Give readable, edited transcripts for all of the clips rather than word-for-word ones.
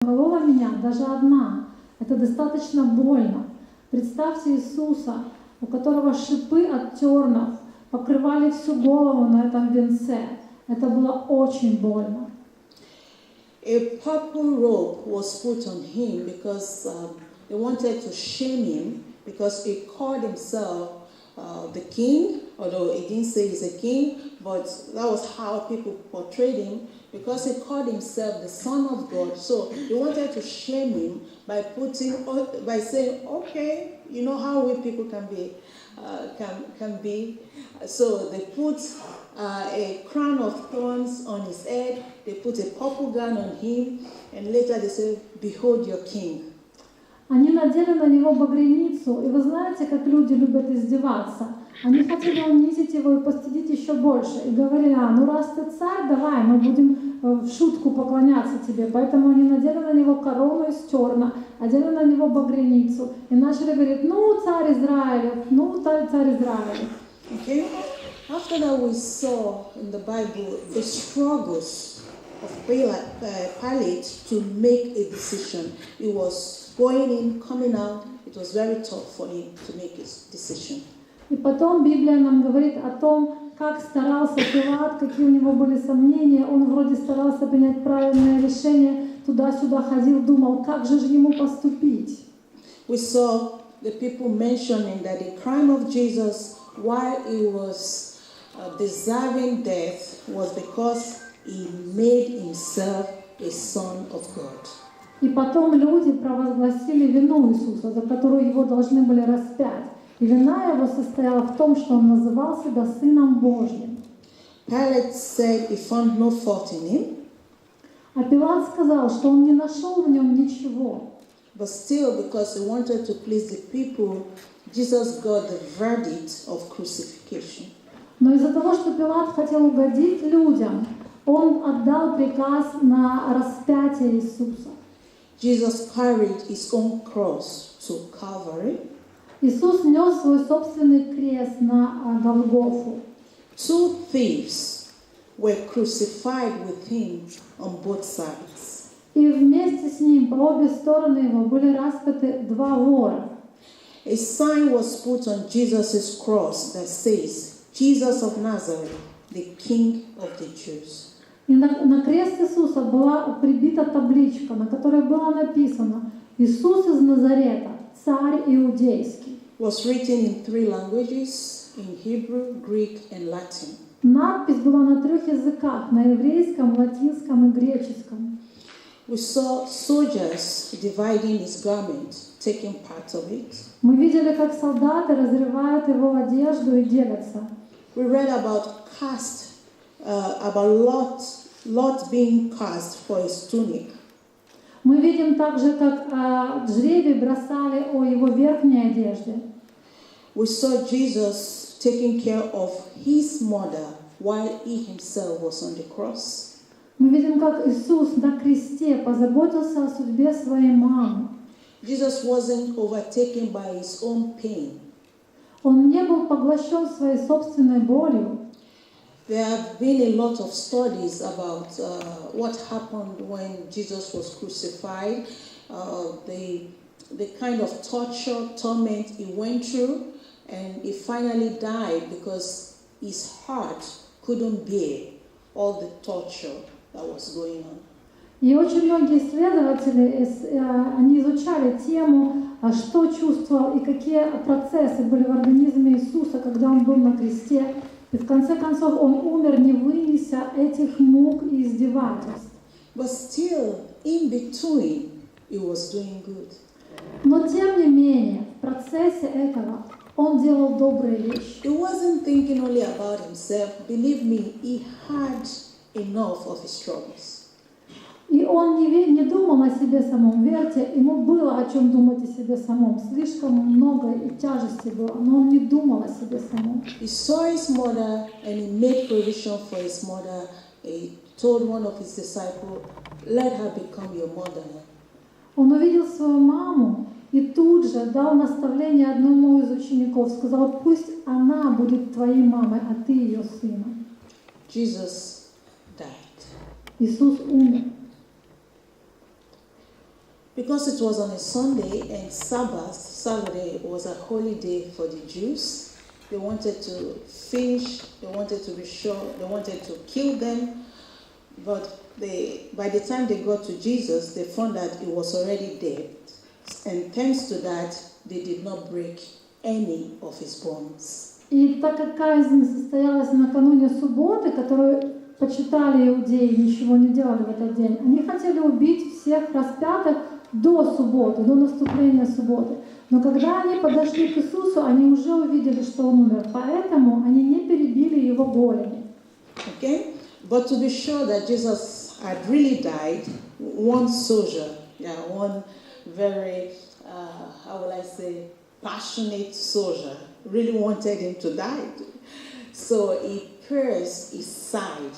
Колола меня, даже одна. Это достаточно больно. Представьте Иисуса, у которого шипы от тернов покрывали всю голову на этом венце. Это было очень больно. A purple robe was put on him because they wanted to shame him because he called himself the king, although he didn't say he's a king, but that was how people portrayed him because he called himself the Son of God. So they wanted to shame him by saying, okay, you know how we people can be. So they put a crown of thorns on his head, they put a purple gown on him, and later they say, behold your king. Они надели на него багряницу, и вы знаете, как люди любят издеваться. Они хотели унизить его и постыдить еще больше. И говорили, ну раз ты царь, давай, мы будем в шутку поклоняться тебе. Поэтому они надели на него корону из терна, одели на него багряницу. И начали говорить, ну царь Израилев, ну царь Израилев. Okay? After that we saw in the Bible the struggles of Pilate to make a decision. It was going in, coming out, it was very tough for him to make his decision. И потом Библия нам говорит о том, как старался Пилат, какие у него были сомнения. Он вроде старался принять правильное решение, туда-сюда ходил, думал, как же ему поступить. We saw the people mentioning that the crime of Jesus while he was deserving death was because he made himself a son of God. И потом люди провозгласили вину Иисуса, за которую его должны были распять. И вина его состояла в том, что он называл себя Сыном Божьим. Pilate said he found no fault in him. А Пилат сказал, что он не нашел в нем ничего. But still, because he wanted to please the people, Jesus got the verdict of crucifixion. Но из-за того, что Пилат хотел угодить людям, он отдал приказ на распятие Иисуса. Jesus carried his own cross to Calvary. Иисус нес свой собственный крест на Голгофу. Two thieves were crucified with him on both sides. И вместе с ним по обе стороны его были распяты два вора. A sign was put on Jesus' cross that says, Jesus of Nazareth, the King of the Jews. И на крест Иисуса была прибита табличка, на которой было написано «Иисус из Назарета, царь иудейский». Was written in 3 languages, in Hebrew, Greek, and Latin. Надпись была на 3 языках, на еврейском, латинском и греческом. We saw soldiers dividing his garment, taking part of it. Мы видели, как солдаты разрывают его одежду и делятся. We read about Lot being cast for his tunic. Мы видим также, как жребий бросали о его верхней одежде. We saw Jesus taking care of his mother while he himself was on the cross. Мы видим, как Иисус на кресте позаботился о судьбе своей мамы. Jesus wasn't overtaken by his own pain. Он не был поглощен своей собственной болью. There have been a lot of studies about what happened when Jesus was crucified, the kind of torture, torment he went through, and he finally died because his heart couldn't bear all the torture that was going on. И очень многие исследователи, они изучали тему, что чувствовал и какие процессы были в организме Иисуса, когда он был на кресте. И в конце концов он умер, не вынеся этих мук и издевательств. But still, in between, he was doing good. Но тем не менее, в процессе этого он делал добрые вещи. He wasn't thinking only about himself. Believe me, he had enough of his struggles. И он не думал о себе самом, верьте, ему было о чем думать о себе самом. Слишком много и тяжести было, но он не думал о себе самом. He saw his mother and he made provision for his mother. He told one of his disciples, let her become your mother. Он увидел свою маму и тут же дал наставление одному из учеников. Сказал, пусть она будет твоей мамой, а ты ее сыном. Jesus died. Иисус умер. Because it was on a Sunday and Saturday was a holy day for the Jews, they wanted to finish, they wanted to be sure, they wanted to kill them, but by the time they got to Jesus, they found that he was already dead. And thanks to that, they did not break any of his bones. И так как казнь состоялась накануне субботы, которую почитали иудеи, ничего не делали в этот день, они хотели убить всех распятых до субботы, до наступления субботы. Но когда они подошли к Иисусу, они уже увидели, что он умер. Поэтому они не перебили его голени. Okay? But to be sure that Jesus had really died, one soldier, one very, how will I say, passionate soldier, really wanted him to die. So he pierced his side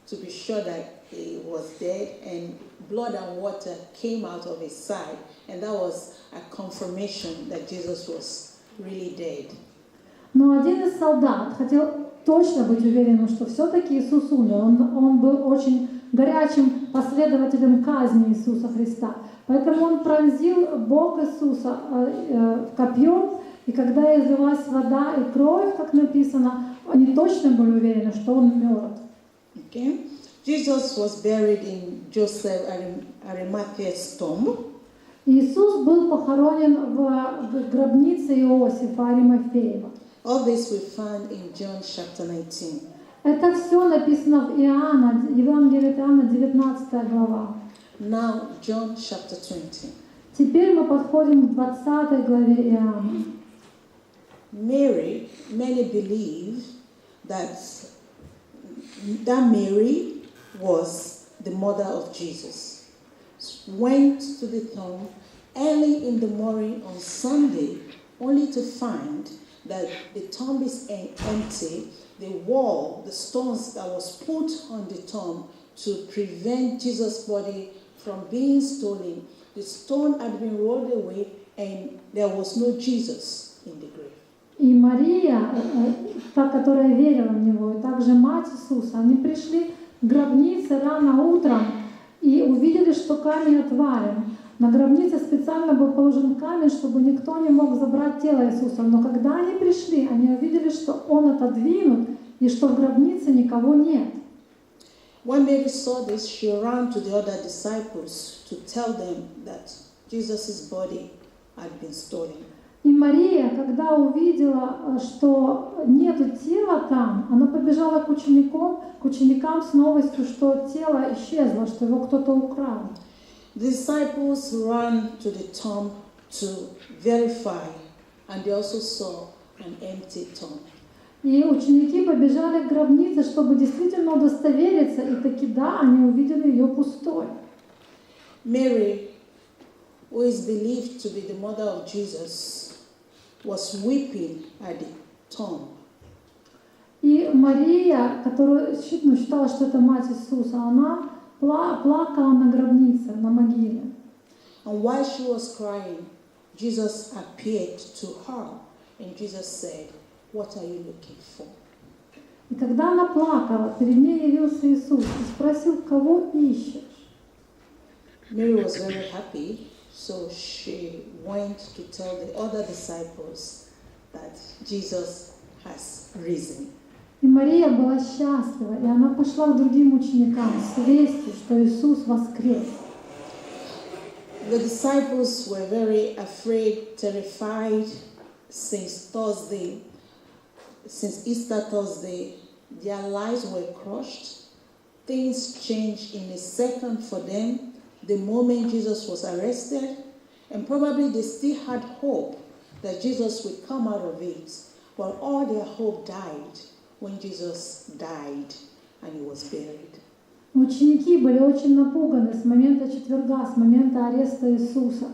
to be sure that he was dead, and blood and water came out of his side, and that was a confirmation that Jesus was really dead. Но один из солдат хотел точно быть уверенным, что все-таки Иисус умер. Он был очень горячим последователем казни Иисуса Христа. Поэтому он пронзил бок Иисуса копьем, и когда излилась вода и кровь, как написано, они точно были уверены, что он мертв. Okay. Jesus was buried in Joseph Arimathea's tomb. Иисус был похоронен в гробнице Иосифа Аримафеева. All this we find in John chapter 19. Это все написано в Евангелии от Иоанна, 19 глава. Now, John chapter 20. Теперь мы подходим к 20 главе Иоанна. Many believe that Mary was the mother of Jesus. Went to the tomb early in the morning on Sunday, only to find that the tomb is empty. The wall, the stones that was put on the tomb to prevent Jesus' body from being stolen, the stone had been rolled away and there was no Jesus in the grave. И Мария, та, которая верила в Него, и также мать Иисуса, они пришли к гробнице рано утром и увидели, что камень отвален. На гробнице специально был положен камень, чтобы никто не мог забрать тело Иисуса. Но когда они пришли, они увидели, что он отодвинут и что в гробнице никого нет. When Mary saw this, she ran to the other disciples to tell them that Jesus' body had been stolen. И Мария, когда увидела, что нету тела там, она побежала к ученикам с новостью, что тело исчезло, что его кто-то украл. The disciples ran to the tomb to verify, and they also saw an empty tomb. И ученики побежали к гробнице, чтобы действительно удостовериться, и таки да, они увидели ее пустой. Mary, who is believed to be the mother of Jesus, was weeping at the tomb. И Мария, которая считала, что это мать Иисуса, она плакала на гробнице, на могиле. And while she was crying, Jesus appeared to her, and Jesus said, "What are you looking for?" И когда она плакала, перед ней явился Иисус и спросил, кого ищешь? Mary was very happy, so she went to tell the other disciples that Jesus has risen. И Мария была счастлива, и она пошла к другим ученикам с вестью, что Иисус воскрес. The disciples were very afraid, terrified, since Easter Thursday, their lives were crushed. Things changed in a second for them the moment Jesus was arrested, and probably they still had hope that Jesus would come out of it, but all their hope died when Jesus died and he was buried. Ученики были очень напуганы с момента четверга, с момента ареста Иисуса.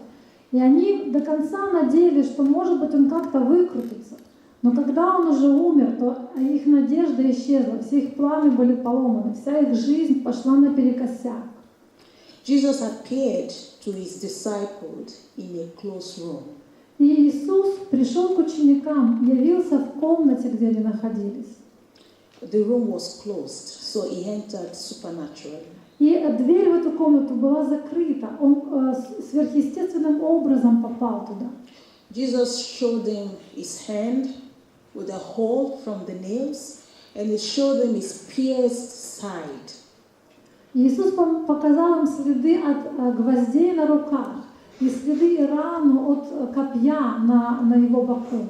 И они до конца надеялись, что, может быть, он как-то выкрутится. Но когда он уже умер, то их надежда исчезла, все их планы были поломаны, вся их жизнь пошла наперекосяк. Jesus appeared to his disciples in a closed room. И Иисус пришел к ученикам, явился в комнате, где они находились. The room was closed, so he entered supernaturally. И дверь в эту комнату была закрыта. Он сверхъестественным образом попал туда. Jesus showed him his hand with a hole from the nails, and he showed him his pierced side. Иисус показал им следы от гвоздей на руках и следы и рану от копья на его боку.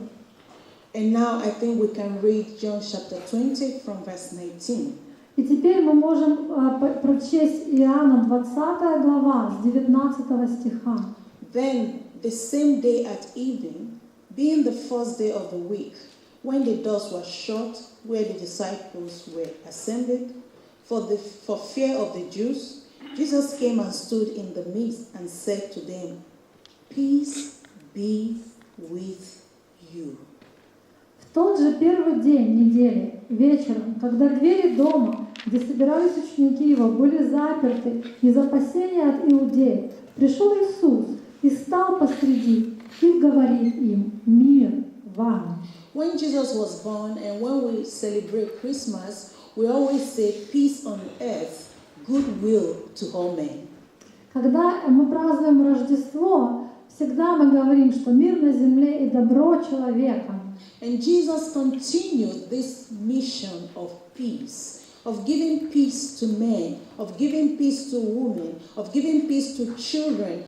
And now I think we can read John chapter 20 from verse 19. И теперь мы можем прочесть Иоанна 20 глава с 19 стиха. Then the same day at evening, being the first day of the week, when the doors were shut where the disciples were assembled, for fear of the Jews, Jesus came and stood in the midst and said to them, "Peace be with you." В тот же первый день недели, вечером, когда двери дома, где собирались ученики его, были заперты из опасения от иудеев, пришел Иисус и стал посреди и говорит им: «Мир вам». When Jesus was born and when we celebrate Christmas, we always say peace on earth, goodwill to all men. Когда мы празднуем Рождество, всегда мы говорим, что мир на земле и добро человеком. And Jesus continued this mission of peace, of giving peace to men, of giving peace to women, of giving peace to children.